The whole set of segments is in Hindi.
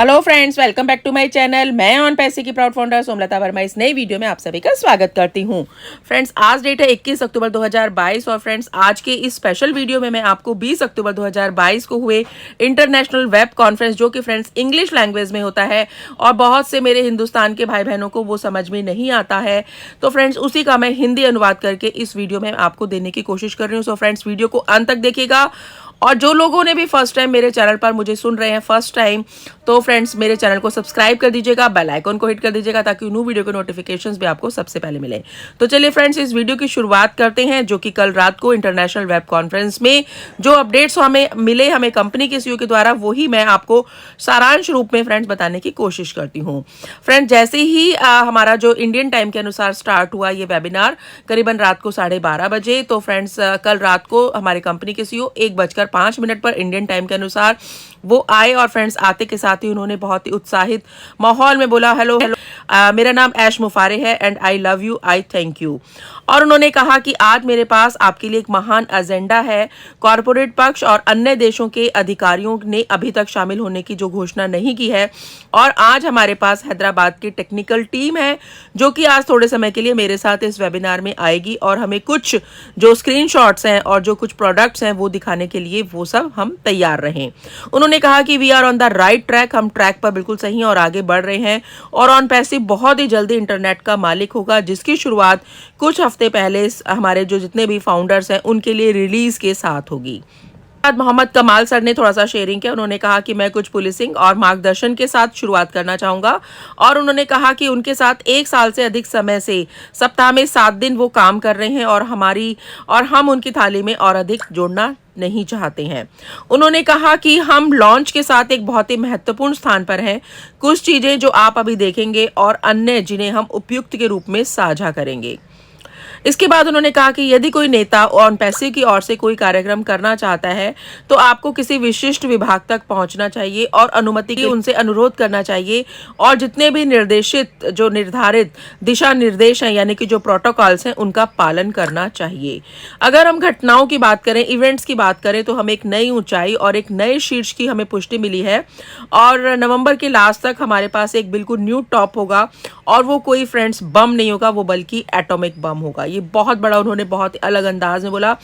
Hello friends, welcome back to my channel. मैं ऑन पैसे की प्राउड फाउंडर सोमलता वर्मा इस नई वीडियो में आप सभी का स्वागत करती हूं। फ्रेंड्स, आज डेट है 21 अक्टूबर 2022 और फ्रेंड्स आज के इस स्पेशल वीडियो में मैं आपको 20 अक्टूबर 2022 को हुए इंटरनेशनल वेब कॉन्फ्रेंस, जो कि फ्रेंड्स इंग्लिश लैंग्वेज में होता है और बहुत से मेरे हिंदुस्तान के भाई बहनों को वो समझ में नहीं आता है, तो फ्रेंड्स उसी का मैं हिंदी अनुवाद करके इस वीडियो में आपको देने की कोशिश कर रही हूँ। सो फ्रेंड्स वीडियो को अंत तक देखिएगा। और जो लोगों ने भी फर्स्ट टाइम मेरे चैनल पर मुझे सुन रहे हैं फर्स्ट टाइम, तो फ्रेंड्स मेरे चैनल को सब्सक्राइब कर दीजिएगा, बेल आइकन को हिट कर दीजिएगा ताकि न्यू वीडियो के नोटिफिकेशंस भी आपको सबसे पहले मिले। तो चलिए फ्रेंड्स, इस वीडियो की शुरुआत करते हैं, जो कि कल रात को इंटरनेशनल वेब कॉन्फ्रेंस में जो अपडेट्स हमें कंपनी के सीईओ के द्वारा, वही मैं आपको सारांश रूप में फ्रेंड्स बताने की कोशिश करती हूँ। फ्रेंड्स, जैसे ही हमारा जो इंडियन टाइम के अनुसार स्टार्ट हुआ ये वेबिनार करीबन रात को 12:30 बजे, तो फ्रेंड्स कल रात को हमारे कंपनी के सीईओ 1:05 पर इंडियन टाइम के अनुसार वो आए और फ्रेंड्स आते के साथ ही उन्होंने बहुत ही उत्साहित माहौल में बोला, हेलो मेरा नाम ऐश मुफारे है and I love you, I thank you. और उन्होंने कहा कि आज मेरे पास आपके लिए एक महान एजेंडा है। कॉरपोरेट पक्ष और अन्य देशों के अधिकारियों ने अभी तक शामिल होने की जो घोषणा नहीं की है, और आज हमारे पास हैदराबाद की टेक्निकल टीम है जो कि आज थोड़े समय के लिए मेरे साथ इस वेबिनार में आएगी और हमें कुछ जो स्क्रीनशॉट्स हैं और जो कुछ प्रोडक्ट्स हैं वो दिखाने के लिए वो सब हम तैयार रहें। उन्होंने कहा कि we are on the right track, हम ट्रैक पर बिल्कुल सही हैं और आगे बढ़ रहे हैं, और ऑन पैसिव बहुत ही जल्दी इंटरनेट का मालिक होगा, जिसकी शुरुआत कुछ हफ्ते पहले हमारे जो जितने भी फाउंडर्स हैं उनके लिए रिलीज के साथ होगी। मोहम्मद कमाल सर ने थोड़ा सा शेयरिंग किया। उन्होंने कहा कि मैं कुछ पुलिसिंग और मार्गदर्शन के साथ शुरुआत करना चाहूँगा, और उन्होंने कहा कि उनके साथ 1 साल से अधिक समय से सप्ताह में 7 दिन वो काम कर रहे हैं और हम उनकी थाली में और अधिक जोड़ना नहीं चाहते हैं। उन्होंने कहा कि हम लॉन्च के साथ एक बहुत ही महत्वपूर्ण स्थान पर हैं। कुछ चीज़ें जो आप अभी देखेंगे और अन्य जिन्हें हम उपयुक्त के रूप में साझा करेंगे। इसके बाद उन्होंने कहा कि यदि कोई नेता ऑन पैसिव की ओर से कोई कार्यक्रम करना चाहता है तो आपको किसी विशिष्ट विभाग तक पहुंचना चाहिए और अनुमति की उनसे अनुरोध करना चाहिए, और जितने भी निर्धारित दिशा निर्देश हैं यानी कि जो प्रोटोकॉल्स हैं उनका पालन करना चाहिए। अगर हम घटनाओं की बात करें, इवेंट्स की बात करें, तो हम एक नई ऊंचाई और एक नए शीर्ष की हमें पुष्टि मिली है, और नवंबर के लास्ट तक हमारे पास एक बिल्कुल न्यू टॉप होगा, और वो कोई फ्रेंड्स बम नहीं होगा, वो बल्कि एटॉमिक बम होगा। ये बहुत बड़ा उन्होंने बहुत अलग अंदाज में बोला।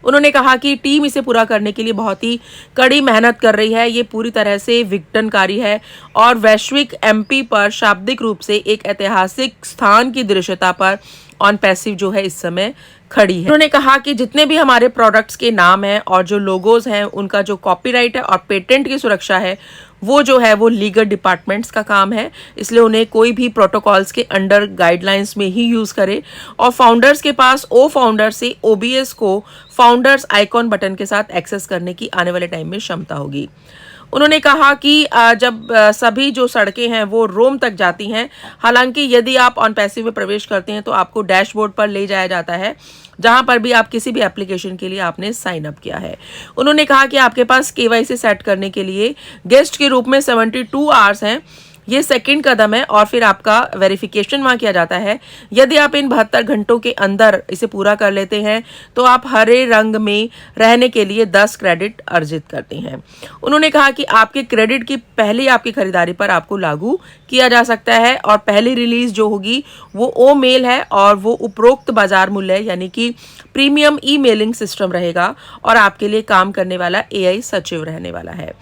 उन्होंने कहा कि टीम इसे पूरा करने के लिए बहुत ही कड़ी मेहनत कर रही है, ये पूरी तरह से विघटनकारी है और वैश्विक एमपी पर शाब्दिक रूप से एक ऐतिहासिक स्थान की दृश्यता पर ऑन पैसिव जो है इस समय खड़ी है। उन्होंने कहा कि जितने भी हमारे प्रोडक्ट्स के नाम हैं और जो लोगोज हैं उनका जो कॉपीराइट है और पेटेंट की सुरक्षा है वो जो है वो लीगल डिपार्टमेंट्स का काम है, इसलिए उन्हें कोई भी प्रोटोकॉल्स के अंडर गाइडलाइंस में ही यूज करे। और फाउंडर्स के पास फाउंडर से ओबीएस को फाउंडर्स आइकॉन बटन के साथ एक्सेस करने की आने वाले टाइम में क्षमता होगी। उन्होंने कहा कि जब सभी जो सड़कें हैं वो रोम तक जाती हैं, हालांकि यदि आप ऑन पैसिव में प्रवेश करते हैं तो आपको डैशबोर्ड पर ले जाया जाता है जहां पर भी आप किसी भी एप्लीकेशन के लिए आपने साइन अप किया है। उन्होंने कहा कि आपके पास केवाईसी सेट करने के लिए गेस्ट के रूप में 72 आवर्स हैं, ये सेकंड कदम है, और फिर आपका वेरिफिकेशन वहाँ किया जाता है। यदि आप इन 72 घंटों के अंदर इसे पूरा कर लेते हैं तो आप हरे रंग में रहने के लिए 10 क्रेडिट अर्जित करते हैं। उन्होंने कहा कि आपके क्रेडिट की पहली आपकी खरीदारी पर आपको लागू किया जा सकता है, और पहली रिलीज जो होगी वो ओ मेल है और वो उपरोक्त बाजार मूल्य यानी कि प्रीमियम ई मेलिंग सिस्टम रहेगा, और आपके लिए काम करने वाला एआई सचिव रहने वाला है।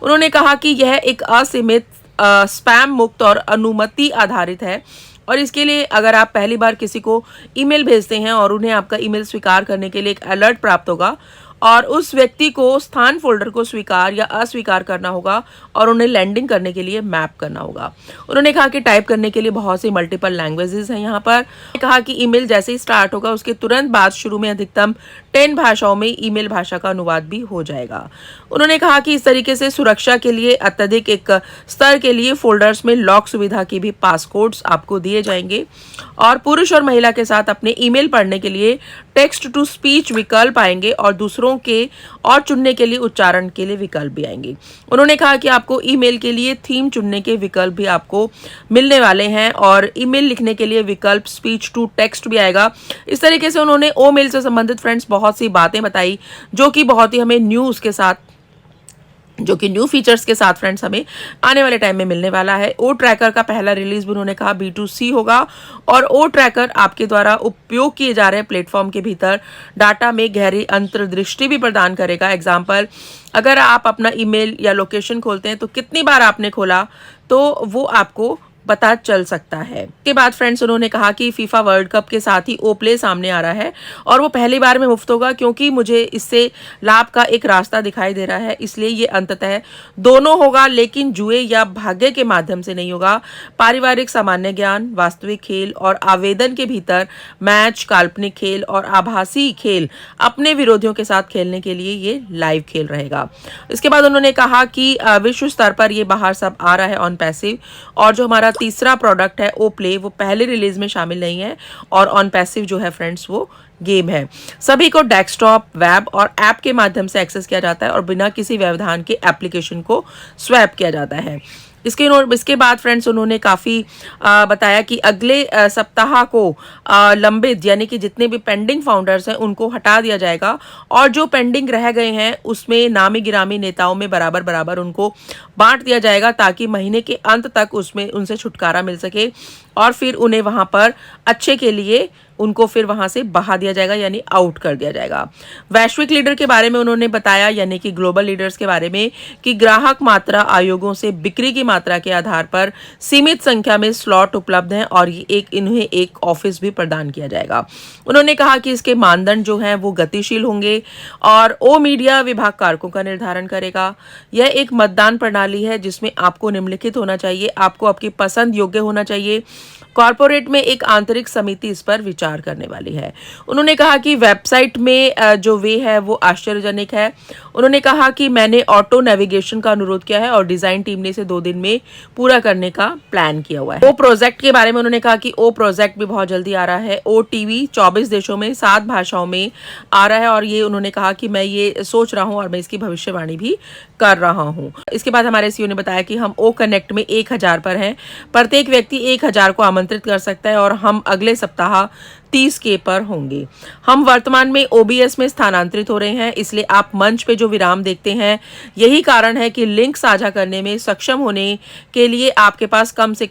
उन्होंने कहा कि यह एक असीमित स्पैम मुक्त और अनुमति आधारित है, और इसके लिए अगर आप पहली बार किसी को ईमेल भेजते हैं और उन्हें आपका ईमेल स्वीकार करने के लिए एक अलर्ट प्राप्त होगा, और उस व्यक्ति को स्थान फोल्डर को स्वीकार या अस्वीकार करना होगा और उन्हें लैंडिंग करने के लिए मैप करना होगा। उन्होंने कहा कि टाइप करने के लिए बहुत सी मल्टीपल लैंग्वेजेस हैं यहाँ पर। कहा कि ईमेल जैसे ही स्टार्ट होगा उसके तुरंत बाद शुरू में अधिकतम 10 भाषाओं में ईमेल भाषा का अनुवाद भी हो जाएगा। उन्होंने कहा कि इस तरीके से सुरक्षा के लिए अत्यधिक एक स्तर के लिए फोल्डर्स में लॉक सुविधा की भी पासकोड्स आपको दिए जाएंगे, और पुरुष और महिला के साथ अपने ईमेल पढ़ने के लिए टेक्स्ट टू स्पीच विकल्प आएंगे, और दूसरों के और चुनने के लिए उच्चारण के लिए विकल्प भी आएंगे। उन्होंने कहा कि आपको ईमेल के लिए थीम चुनने के विकल्प भी आपको मिलने वाले हैं, और ईमेल लिखने के लिए विकल्प स्पीच टू टेक्स्ट भी आएगा। इस तरीके से उन्होंने ओ मेल से संबंधित फ्रेंड्स बहुत सी बातें बताई जो कि बहुत ही हमें न्यूज़ के साथ जो कि न्यू फीचर्स के साथ फ्रेंड्स हमें आने वाले टाइम में मिलने वाला है। ओ ट्रैकर का पहला रिलीज भी उन्होंने कहा B2C होगा और ओ ट्रैकर आपके द्वारा उपयोग किए जा रहे प्लेटफॉर्म के भीतर डाटा में गहरी अंतर्दृष्टि भी प्रदान करेगा। एग्जाम्पल, अगर आप अपना ईमेल या लोकेशन खोलते हैं तो कितनी बार आपने खोला तो वो आपको पता चल सकता है। इसके बाद फ्रेंड्स उन्होंने कहा कि फीफा वर्ल्ड कप के साथ ही ओ प्ले सामने आ रहा है और वो पहली बार में मुफ्त होगा, क्योंकि मुझे इससे लाभ का एक रास्ता दिखाई दे रहा है, इसलिए ये अंततः दोनों होगा, लेकिन जुए या भाग्य के माध्यम से नहीं होगा। पारिवारिक सामान्य ज्ञान, वास्तविक खेल और आवेदन के भीतर मैच, काल्पनिक खेल और आभासी खेल अपने विरोधियों के साथ खेलने के लिए ये लाइव खेल रहेगा। इसके बाद उन्होंने कहा कि विश्व स्तर पर ये बाहर सब आ रहा है ऑन पैसिव, और जो हमारा तीसरा प्रोडक्ट है ओ प्ले वो पहले रिलीज में शामिल नहीं है, और ऑन पैसिव जो है फ्रेंड्स वो गेम है। सभी को डेस्कटॉप, वेब और ऐप के माध्यम से एक्सेस किया जाता है और बिना किसी व्यवधान के एप्लीकेशन को स्वैप किया जाता है। इसके बाद फ्रेंड्स उन्होंने काफ़ी बताया कि अगले सप्ताह को लंबित यानी कि जितने भी पेंडिंग फाउंडर्स हैं उनको हटा दिया जाएगा, और जो पेंडिंग रह गए हैं उसमें नामी गिरामी नेताओं में बराबर बराबर उनको बांट दिया जाएगा, ताकि महीने के अंत तक उसमें उनसे छुटकारा मिल सके और फिर उन्हें वहाँ पर अच्छे के लिए उनको फिर वहाँ से बहा दिया जाएगा, यानी आउट कर दिया जाएगा। वैश्विक लीडर के बारे में उन्होंने बताया, यानी कि ग्लोबल लीडर्स के बारे में, कि ग्राहक मात्रा आयोगों से बिक्री की मात्रा के आधार पर सीमित संख्या में स्लॉट उपलब्ध हैं और इन्हें एक ऑफिस भी प्रदान किया जाएगा। उन्होंने कहा कि इसके मानदंड जो हैं वो गतिशील होंगे और ओ मीडिया विभाग कारकों का निर्धारण करेगा। यह एक मतदान प्रणाली है जिसमें आपको निम्नलिखित होना चाहिए, आपको आपकी पसंद योग्य होना चाहिए। कॉर्पोरेट में एक आंतरिक समिति इस पर विचार करने वाली है। उन्होंने कहा कि वेबसाइट में जो वे है वो आश्चर्यजनक है। उन्होंने कहा कि मैंने ऑटो नेविगेशन का अनुरोध किया है और डिजाइन टीम ने इसे 2 दिन में पूरा करने का प्लान किया हुआ है। ओ प्रोजेक्ट के बारे में उन्होंने कहा कि ओ प्रोजेक्ट भी बहुत जल्दी आ रहा है। ओ टीवी 24 देशों में 7 भाषाओं में आ रहा है, और ये उन्होंने कहा कि मैं ये सोच रहा हूँ और मैं इसकी भविष्यवाणी भी कर रहा हूँ। इसके बाद हमारे सीईओ ने बताया कि हम ओ कनेक्ट में 1000 पर हैं, प्रत्येक व्यक्ति 1000 को आमंत्रित कर सकता है और हम अगले सप्ताह 30K पर होंगे। हम वर्तमान में OBS में स्थानांतरित हो रहे हैं, इसलिए आप मंच पे जो विराम देखते हैं यही कारण है कि लिंक साझा करने में सक्षम होने के लिए आपके पास कम से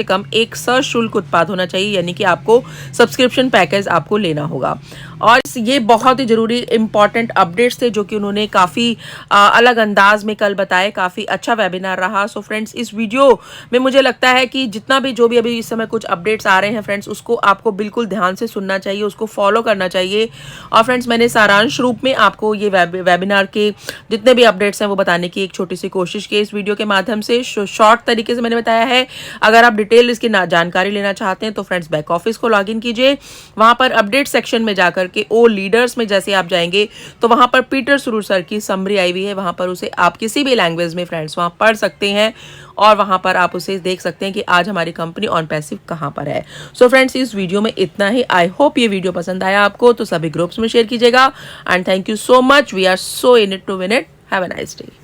कम एक सशुल्क उत्पाद होना चाहिए, यानी कि आपको सब्सक्रिप्शन पैकेज आपको लेना होगा। और ये बहुत ही जरूरी इंपॉर्टेंट अपडेट्स थे जो कि उन्होंने काफ़ी अलग अंदाज में कल बताए। काफ़ी अच्छा वेबिनार रहा। सो फ्रेंड्स, इस वीडियो में मुझे लगता है कि जितना भी जो भी अभी इस समय कुछ अपडेट्स आ रहे हैं फ्रेंड्स, उसको आपको बिल्कुल ध्यान से सुनना चाहिए, उसको फॉलो करना चाहिए। और फ्रेंड्स, मैंने सारांश रूप में आपको ये वेबिनार के जितने भी अपडेट्स हैं वो बताने की एक छोटी सी कोशिश की इस वीडियो के माध्यम से। शॉर्ट तरीके से मैंने बताया है। अगर आप डिटेल इसकी जानकारी लेना चाहते हैं तो फ्रेंड्स बैक ऑफिस को लॉगिन कीजिए। वहाँ पर अपडेट सेक्शन में जाकर के ओ लीडर्स में जैसे आप जाएंगे तो वहाँ पर पीटर सुरूर सर की समरी आई हुई है। वहाँ पर उसे आप किसी भी लैंग्वेज में फ्रेंड्स वहाँ पढ़ सकते हैं और वहाँ पर आप उसे देख सकते हैं कि आज हमारी कंपनी ऑन पैसिव कहाँ पर है। सो फ्रेंड्स, इस वीडियो में इतना ही। आई होप ये वीडियो पसंद आया आपको, तो सभी ग्रुप्स में शेयर कीजिएगा। And thank you so much. We are so in it to win it. Have a nice day.